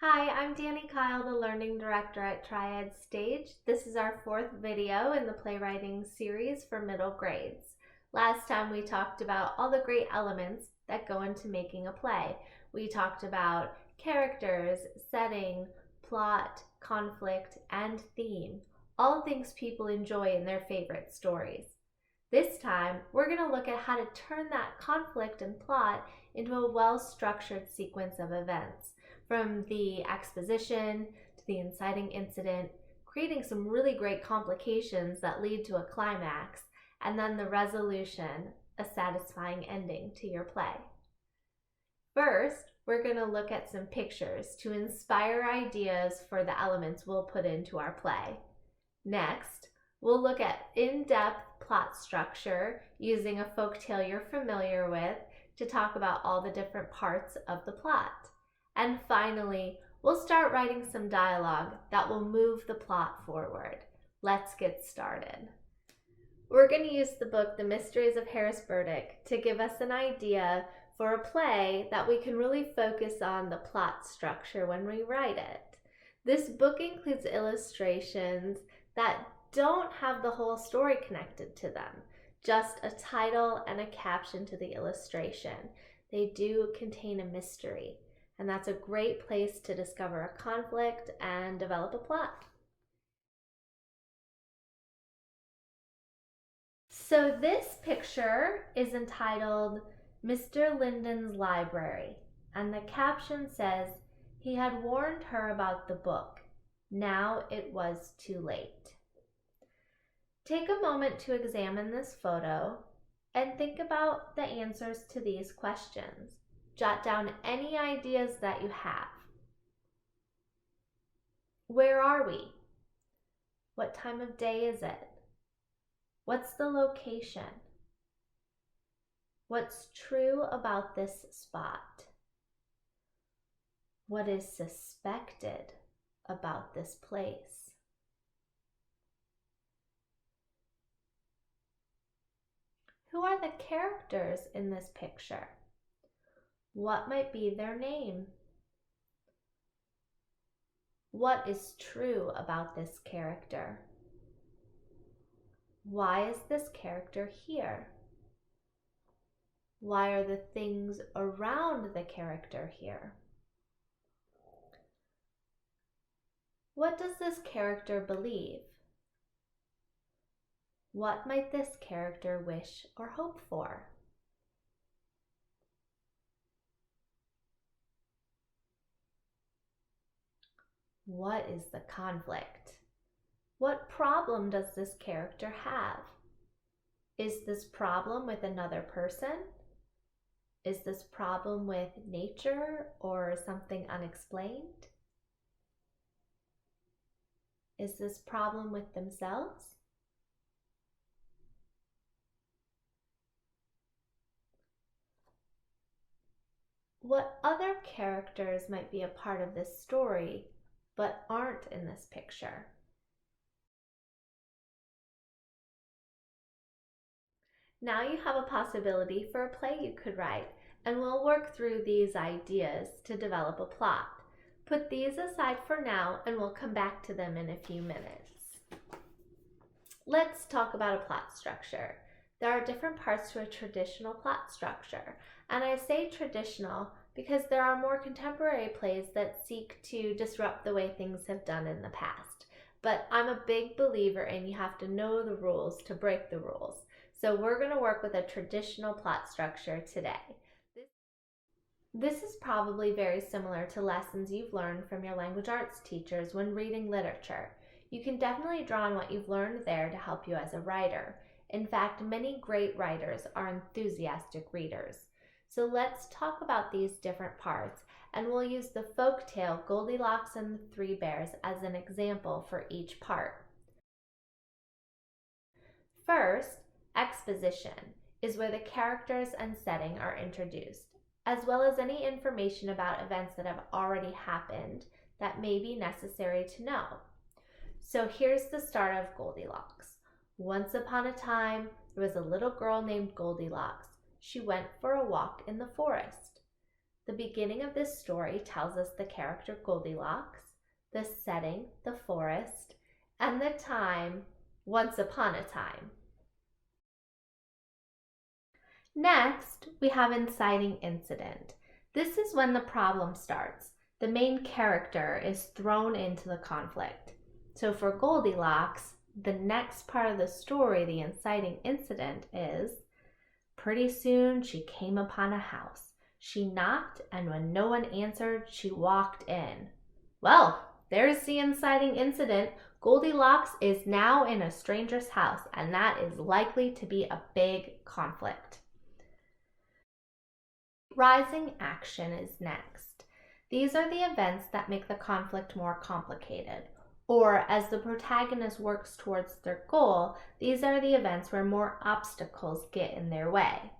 Hi, I'm Dani Keil, the Learning Director at Triad Stage. This is our fourth video in the playwriting series for middle grades. Last time we talked about all the great elements that go into making a play. We talked about characters, setting, plot, conflict, and theme, all things people enjoy in their favorite stories. This time, we're going to look at how to turn that conflict and plot into a well-structured sequence of events, from the exposition to the inciting incident, creating some really great complications that lead to a climax, and then the resolution, a satisfying ending to your play. First, we're going to look at some pictures to inspire ideas for the elements we'll put into our play. Next, we'll look at in-depth plot structure using a folktale you're familiar with to talk about all the different parts of the plot. And finally, we'll start writing some dialogue that will move the plot forward. Let's get started. We're going to use the book The Mysteries of Harris Burdick to give us an idea for a play that we can really focus on the plot structure when we write it. This book includes illustrations that don't have the whole story connected to them, just a title and a caption to the illustration. They do contain a mystery, and that's a great place to discover a conflict and develop a plot. So this picture is entitled Mr. Linden's Library, and the caption says, "He had warned her about the book. Now it was too late." Take a moment to examine this photo and think about the answers to these questions. Jot down any ideas that you have. Where are we? What time of day is it? What's the location? What's true about this spot? What is suspected about this place? Who are the characters in this picture? What might be their name? What is true about this character? Why is this character here? Why are the things around the character here? What does this character believe? What might this character wish or hope for? What is the conflict? What problem does this character have? Is this problem with another person? Is this problem with nature or something unexplained? Is this problem with themselves? What other characters might be a part of this story but aren't in this picture? Now you have a possibility for a play you could write, and we'll work through these ideas to develop a plot. Put these aside for now, and we'll come back to them in a few minutes. Let's talk about a plot structure. There are different parts to a traditional plot structure, and I say traditional because there are more contemporary plays that seek to disrupt the way things have done in the past. But I'm a big believer in you have to know the rules to break the rules. So we're going to work with a traditional plot structure today. This is probably very similar to lessons you've learned from your language arts teachers when reading literature. You can definitely draw on what you've learned there to help you as a writer. In fact, many great writers are enthusiastic readers. So let's talk about these different parts, and we'll use the folktale Goldilocks and the Three Bears as an example for each part. First, exposition is where the characters and setting are introduced, as well as any information about events that have already happened that may be necessary to know. So here's the start of Goldilocks. Once upon a time, there was a little girl named Goldilocks. She went for a walk in the forest. The beginning of this story tells us the character Goldilocks, the setting, the forest, and the time, once upon a time. Next, we have inciting incident. This is when the problem starts. The main character is thrown into the conflict. So for Goldilocks, the next part of the story, the inciting incident, is pretty soon she came upon a house. She knocked, and when no one answered, she walked in. Well, there's the inciting incident. Goldilocks is now in a stranger's house, and that is likely to be a big conflict. Rising action is next. These are the events that make the conflict more complicated. Or, as the protagonist works towards their goal, these are the events where more obstacles get in their way.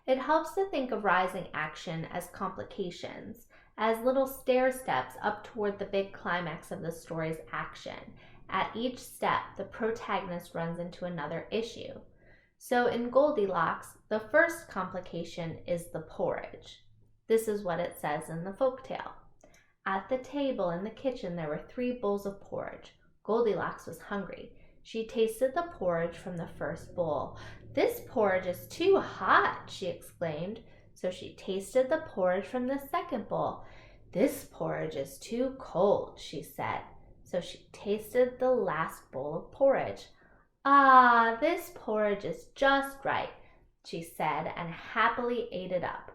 It helps to think of rising action as complications, as little stair steps up toward the big climax of the story's action. At each step, the protagonist runs into another issue. So in Goldilocks, the first complication is the porridge. This is what it says in the folktale. At the table in the kitchen there were 3 bowls of porridge. Goldilocks was hungry. She tasted the porridge from the first bowl. "This porridge is too hot," she exclaimed. So she tasted the porridge from the second bowl. "This porridge is too cold," she said. So she tasted the last bowl of porridge. "Ah, this porridge is just right," she said, and happily ate it up.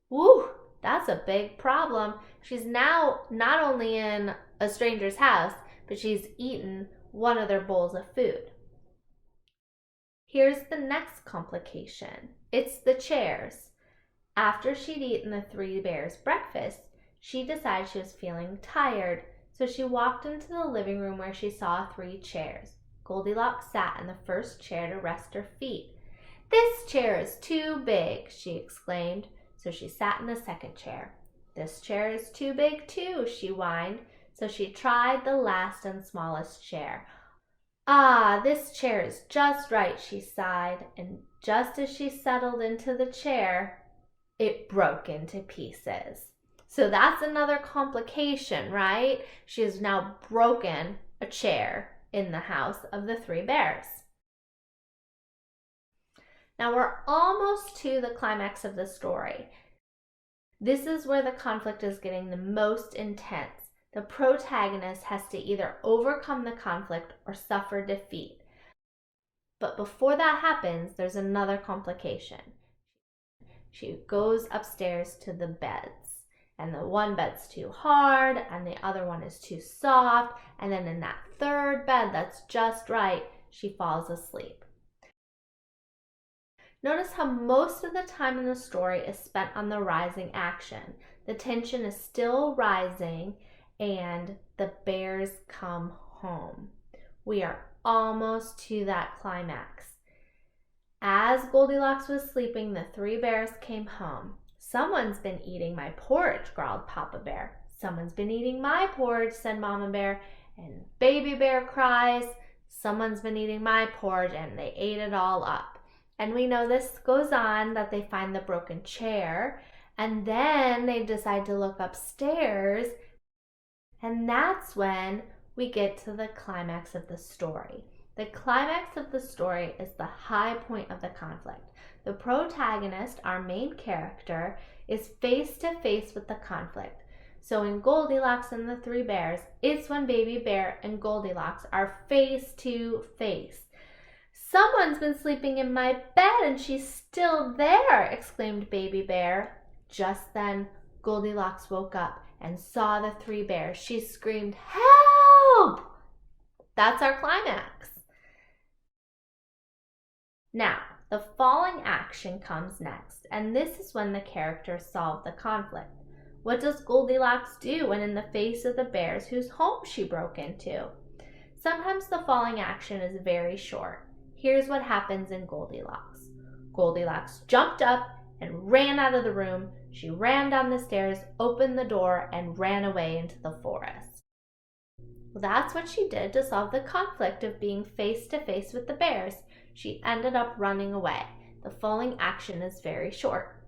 Woo! That's a big problem. She's now not only in a stranger's house, but she's eaten one of their bowls of food. Here's the next complication. It's the chairs. After she'd eaten the 3 bears' breakfast, she decided she was feeling tired, so she walked into the living room where she saw 3 chairs. Goldilocks sat in the first chair to rest her feet. "This chair is too big," she exclaimed. So she sat in the second chair. "This chair is too big too," she whined. So she tried the last and smallest chair. "Ah, this chair is just right," she sighed, and just as she settled into the chair, it broke into pieces. So that's another complication, right? She has now broken a chair in the house of the 3 bears. Now we're almost to the climax of the story. This is where the conflict is getting the most intense. The protagonist has to either overcome the conflict or suffer defeat. But before that happens, there's another complication. She goes upstairs to the beds, and the one bed's too hard, and the other one is too soft, and then in that third bed that's just right, she falls asleep. Notice how most of the time in the story is spent on the rising action. The tension is still rising, and the bears come home. We are almost to that climax. As Goldilocks was sleeping, the 3 bears came home. "Someone's been eating my porridge," growled Papa Bear. "Someone's been eating my porridge," said Mama Bear. And Baby Bear cries, "Someone's been eating my porridge," and they ate it all up. And we know this goes on, that they find the broken chair, and then they decide to look upstairs, and that's when we get to the climax of the story. The climax of the story is the high point of the conflict. The protagonist, our main character, is face to face with the conflict. So in Goldilocks and the 3 bears, it's when Baby Bear and Goldilocks are face to face. "Someone's been sleeping in my bed and she's still there," exclaimed Baby Bear. Just then, Goldilocks woke up and saw the 3 bears. She screamed, "Help!" That's our climax. Now, the falling action comes next, and this is when the characters solve the conflict. What does Goldilocks do when in the face of the bears whose home she broke into? Sometimes the falling action is very short. Here's what happens in Goldilocks. Goldilocks jumped up and ran out of the room. She ran down the stairs, opened the door, and ran away into the forest. Well, that's what she did to solve the conflict of being face to face with the bears. She ended up running away. The falling action is very short.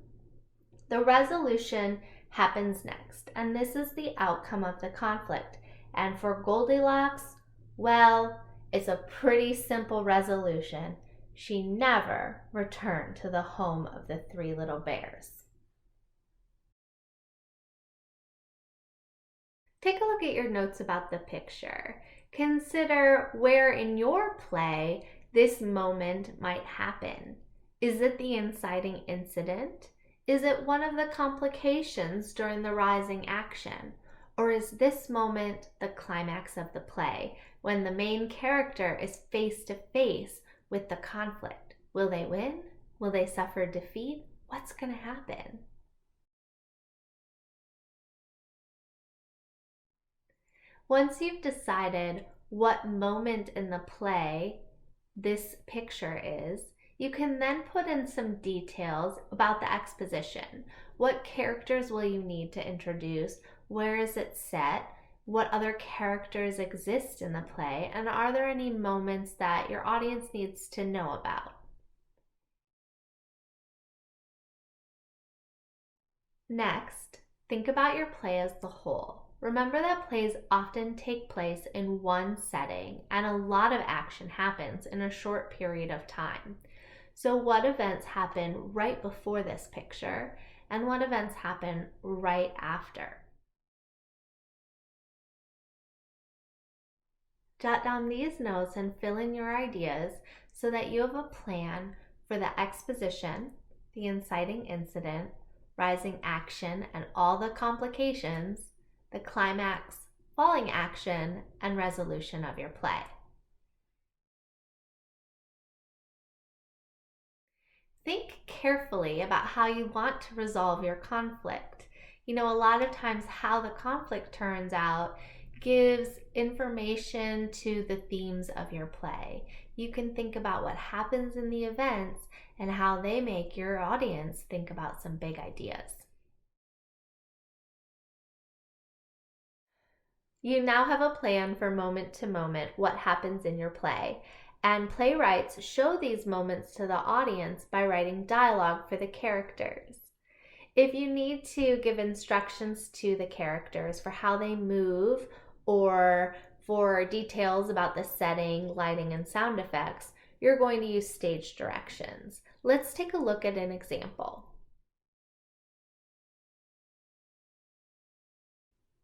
The resolution happens next, and this is the outcome of the conflict. And for Goldilocks, well, it's a pretty simple resolution. She never returned to the home of the three little bears. Take a look at your notes about the picture. Consider where in your play this moment might happen. Is it the inciting incident? Is it one of the complications during the rising action? Or is this moment the climax of the play, when the main character is face to face with the conflict? Will they win? Will they suffer defeat? What's going to happen? Once you've decided what moment in the play this picture is, you can then put in some details about the exposition. What characters will you need to introduce? Where is it set? What other characters exist in the play? And are there any moments that your audience needs to know about? Next, think about your play as the whole. Remember that plays often take place in one setting and a lot of action happens in a short period of time. So what events happen right before this picture and what events happen right after? Jot down these notes and fill in your ideas so that you have a plan for the exposition, the inciting incident, rising action and all the complications, the climax, falling action, and resolution of your play. Think carefully about how you want to resolve your conflict. A lot of times how the conflict turns out gives information to the themes of your play. You can think about what happens in the events and how they make your audience think about some big ideas. You now have a plan for moment to moment what happens in your play, and playwrights show these moments to the audience by writing dialogue for the characters. If you need to give instructions to the characters for how they move or for details about the setting, lighting, and sound effects, you're going to use stage directions. Let's take a look at an example.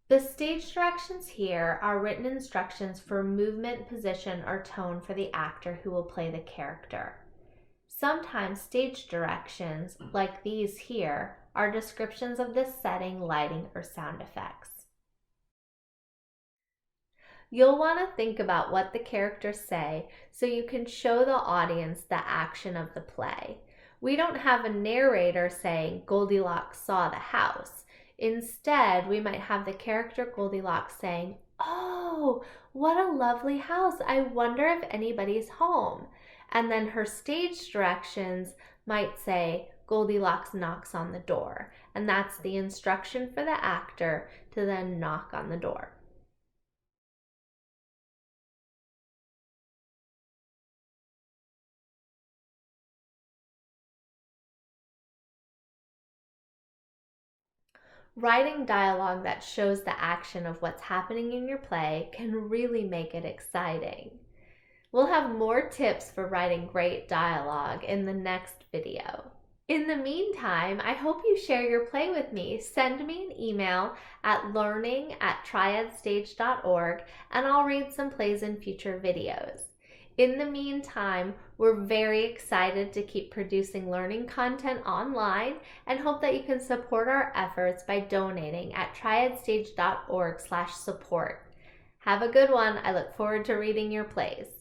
The stage directions here are written instructions for movement, position, or tone for the actor who will play the character. Sometimes stage directions, like these here, are descriptions of the setting, lighting, or sound effects. You'll want to think about what the characters say so you can show the audience the action of the play. We don't have a narrator saying Goldilocks saw the house. Instead, we might have the character Goldilocks saying, "Oh, what a lovely house. I wonder if anybody's home." And then her stage directions might say, Goldilocks knocks on the door. And that's the instruction for the actor to then knock on the door. Writing dialogue that shows the action of what's happening in your play can really make it exciting. We'll have more tips for writing great dialogue in the next video. In the meantime, I hope you share your play with me. Send me an email at learning@triadstage.org and I'll read some plays in future videos. In the meantime, we're very excited to keep producing learning content online and hope that you can support our efforts by donating at triadstage.org/support. Have a good one. I look forward to reading your plays.